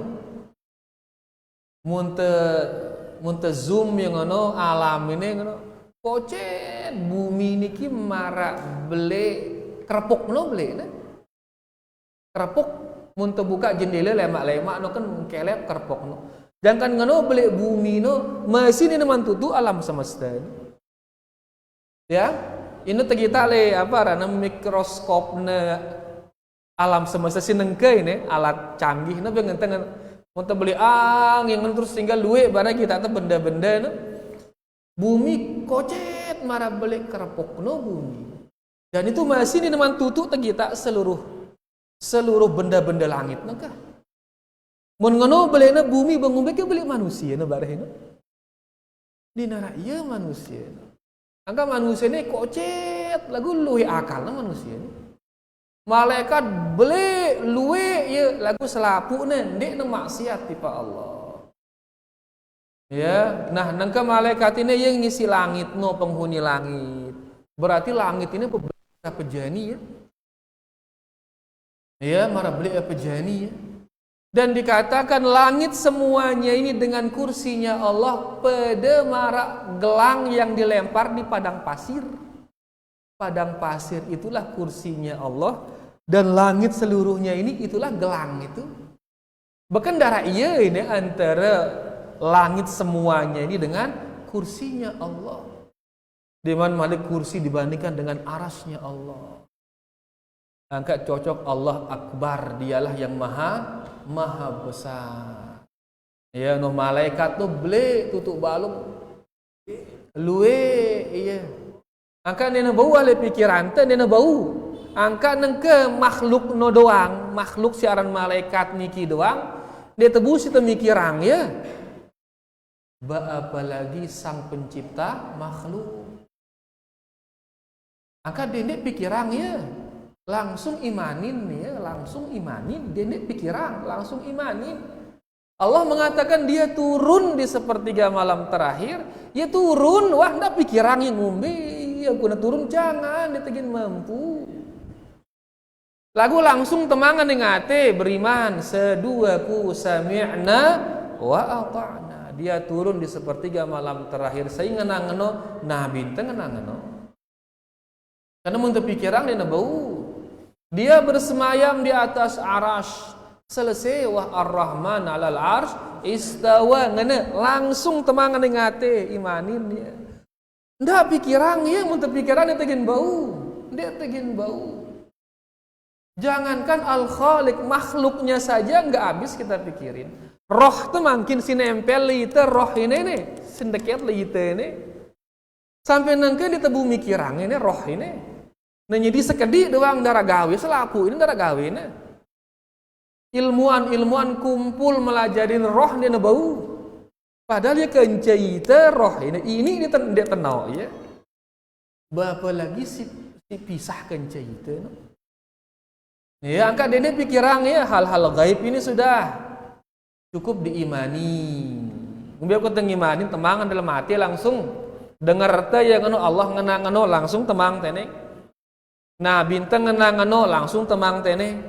Munte zoom yang no alam ini no. Pocet bumi niki marak beli kerepuk no beli nah. Kerepuk mun buka jendela lemak-lemak no kan kelep kerepuk no. Jangan ngono beli bumi no mesin ini mantutu alam semesta. Ya, ini kita le rana mikroskopna alam semesta sinengke ini alat canggih no bengentengan mun beli yang terus tinggal luwe barang kita tuh benda-benda no. Bumi kocet marah beli kerepuk no bumi. Dan itu mesin ini mantutu kita seluruh benda-benda langit naka. Mun ngono belena bumi bengumbe ke beli manusia na barehna. Di nara ieu manusia. Angka manusia ni kocet lagu luwe akal na manusia ni. Malaikat beli luwe ieu lagu selapuna ndek na maksiat ti pa Allah. Ya, nah nangka malaikat ini yang ngisi langit no penghuni langit. Berarti langit ini pejani ya. Ya, marah beli pejani ya. Dan dikatakan langit semuanya ini dengan kursinya Allah pada marak gelang yang dilempar di padang pasir. Padang pasir itulah kursinya Allah dan langit seluruhnya ini itulah gelang itu. Bahkan darah iya ini antara langit semuanya ini dengan kursinya Allah. Di mana malik kursi dibandingkan dengan arasnya Allah. Angkat cocok Allah Akbar, dialah yang maha besar. Ya, no malaikat tu beli tutup balung luwe iya. Angkat nena bau ale pikiran teh nena bau. Angkat nengke makhluk no doang, makhluk siaran malaikat niki doang, dia tebus itu mikirang ya. Apalagi sang pencipta makhluk. Angkat dia pikirang ya. Langsung imanin ya, langsung imanin, dia pikiran, langsung imanin. Allah mengatakan dia turun di sepertiga malam terakhir, ya turun, wah ndak pikiran yang ngumbi, ya guna turun jangan, dia tegin mampu. Lagu langsung temangan ngate beriman, seduaku sami'na wa ata'na. Dia turun di sepertiga malam terakhir, sehingga ngeno nabi teu ngeno. Karena mun teu pikiran dia bau. Dia bersemayam di atas arash. Selesai wah ar-Rahman alal arsh istawa ngene langsung temangan ngate imanin dia. Ndak pikiran ya mun pikiran dia tegin bau. Dia tegin bau. Jangankan al-Khaliq makhluknya saja enggak habis kita pikirin. Roh tuh makin sinempel lite roh ini nih, sindeket lite ini. Sampai nangke ditebu mikirang ini roh ini. Nah jadi sekedik doang darah gawe selaku ini darah gawe ini. Ilmuwan kumpul melajarin roh dia bau. Padahal dia kencaita roh ini dia tenau ya. Berapa lagi si pisah kencaita no? Ya angkat dia pikiran ya hal-hal gaib ini sudah cukup diimani. Biar aku tengimanin temangan dalam hati langsung dengar teh ya Allah ngenang langsung temang tenek. Nah bintang ngenang langsung temang tene.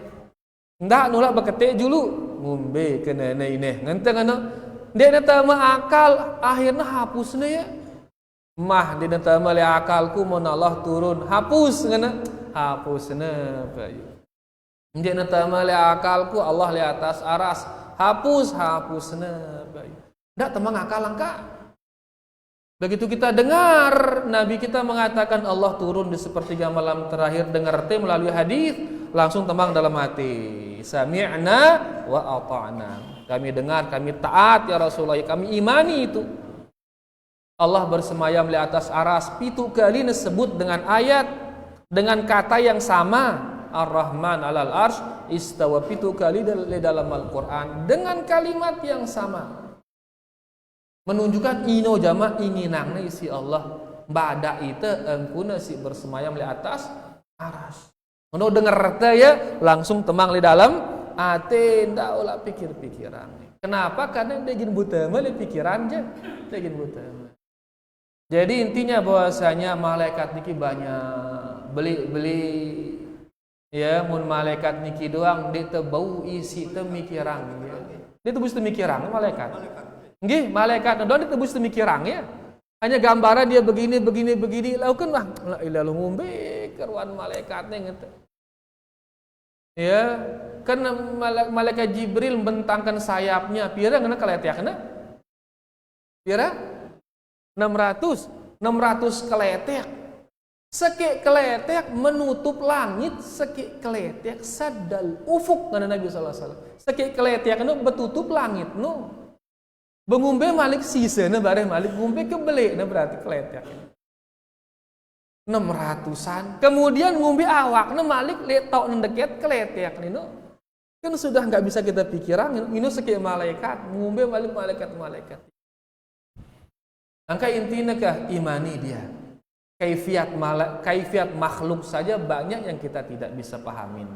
Ndak nolak beketik dulu ngombe kena ini ngenteng ana dia nata akal akhirnya hapusna ya mah dia nata le akalku mun Allah turun hapus ngana hapusna bayu dia nata le akalku Allah li atas aras hapusna bayu ndak temang akal angka. Begitu kita dengar Nabi kita mengatakan Allah turun di sepertiga malam terakhir, dengar melalui hadis, langsung tembang dalam hati. Sami'na wa ata'na. Kami dengar, kami taat ya Rasulullah, kami imani itu. Allah bersemayam di atas aras, 7 kali disebut dengan ayat dengan kata yang sama. Ar-Rahman 'alal arsy istawa, 7 kali di dalam Al-Qur'an dengan kalimat yang sama. Menunjukkan ino jama inginangna isi Allah bada itu engkuna si bersemayam di atas aras. Mun denger teh ya langsung temang di dalam ate ndak ulah pikir-pikiran. Kenapa? Karena dia gin buta mah pikiran aja. Dia gin buta. Jadi intinya bahwasanya malaikat niki banyak beli ya mun malaikat niki doang dia teu bau isi teu mikiran ya. Dia teu bisa mikiran malaikat. Nggih, malaikat don ditebus demikiran ya. Hanya gambaran dia begini. Lakukan lah. La ilaha ngombe keruan malaikatnya ngete. Ya, kan malaikat Jibril membentangkan sayapnya. Pira ngana kaletekna? Pira? 600 keletek. Seki keletek menutup langit, seki keletek sadal ufuk ngana Nabi sallallahu alaihi wasallam. Seki keletek anu betutup langit nu. Bengumbe malik sisena bareh malik ngumbe kebeli nah berarti keletek 600-an kemudian ngumbe awakna malik letok ndeket keletek nino kan sudah enggak bisa kita pikiran ini sekian malaikat ngumbe malik malaikat angka intinya kah imani dia kaifiat makhluk saja banyak yang kita tidak bisa pahamin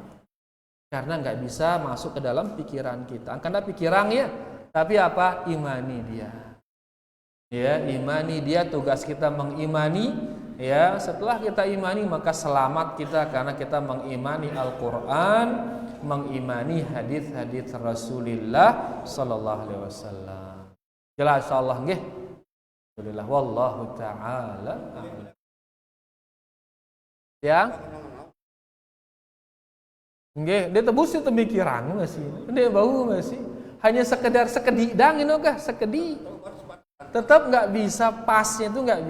karena enggak bisa masuk ke dalam pikiran kita karena pikiran ya. Tapi apa? Imani dia. Ya, imani dia, tugas kita mengimani. Ya, setelah kita imani maka selamat kita karena kita mengimani Al-Qur'an, mengimani hadis-hadis Rasulullah sallallahu alaihi wasallam. Jelas insyaallah nggih. Alhamdulillah wallahu taala a'lam. Ya. Nggih, dia tebus itu mikiran masih. Dia bau masih. Hanya sekedar sekedip dang ini kah sekedip tetap nggak bisa pasnya itu nggak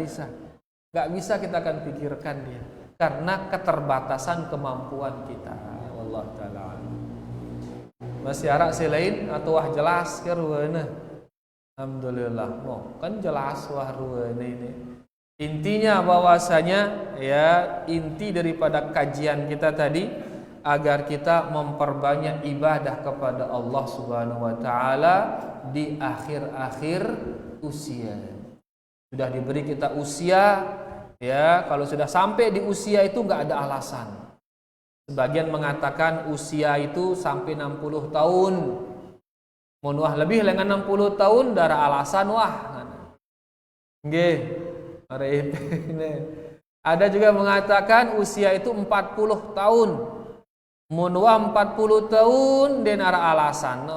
bisa kita akan pikirkan dia karena keterbatasan kemampuan kita. Wallahu taala masih arak selain atau wah jelas ke ruana alhamdulillah kan jelas wah ruana ini intinya bahwasanya ya inti daripada kajian kita tadi agar kita memperbanyak ibadah kepada Allah Subhanahu wa taala di akhir-akhir usia. Sudah diberi kita usia ya, kalau sudah sampai di usia itu enggak ada alasan. Sebagian mengatakan usia itu sampai 60 tahun. Mun wah lebih dengan 60 tahun darah alasan wah. Nggih. Ada juga mengatakan usia itu 40 tahun. Munwa 40 tahun dan arah alasan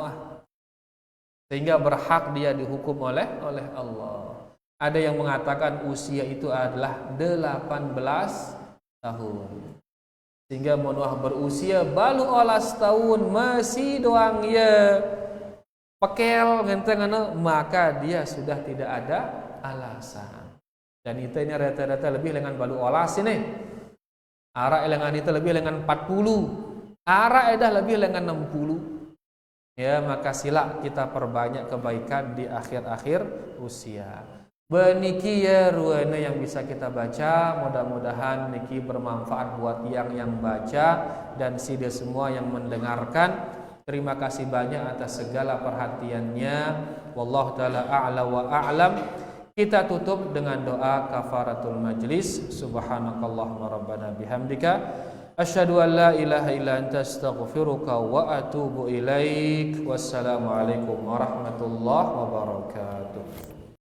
sehingga berhak dia dihukum oleh Allah. Ada yang mengatakan usia itu adalah 18 tahun. Sehingga munwa berusia balu olas tahun masih doang ya pekel ngenteng maka dia sudah tidak ada alasan. Dan itu ini rata-rata lebih dengan balu olas ini. Arah dengan itu lebih dengan 40. Arah edah lebih dengan 60. Ya, maka sila kita perbanyak kebaikan di akhir-akhir usia. Beniki ya ruana yang bisa kita baca, mudah-mudahan niki bermanfaat buat yang baca dan sida semua yang mendengarkan. Terima kasih banyak atas segala perhatiannya. Wallahu taala a'la wa a'lam. Kita tutup dengan doa kafaratul majlis. Subhanakallahumma rabbana bihamdika asyhadu an la ilaha illa anta astaghfiruka wa atubu ilaik. Wassalamualaikum warahmatullahi wabarakatuh.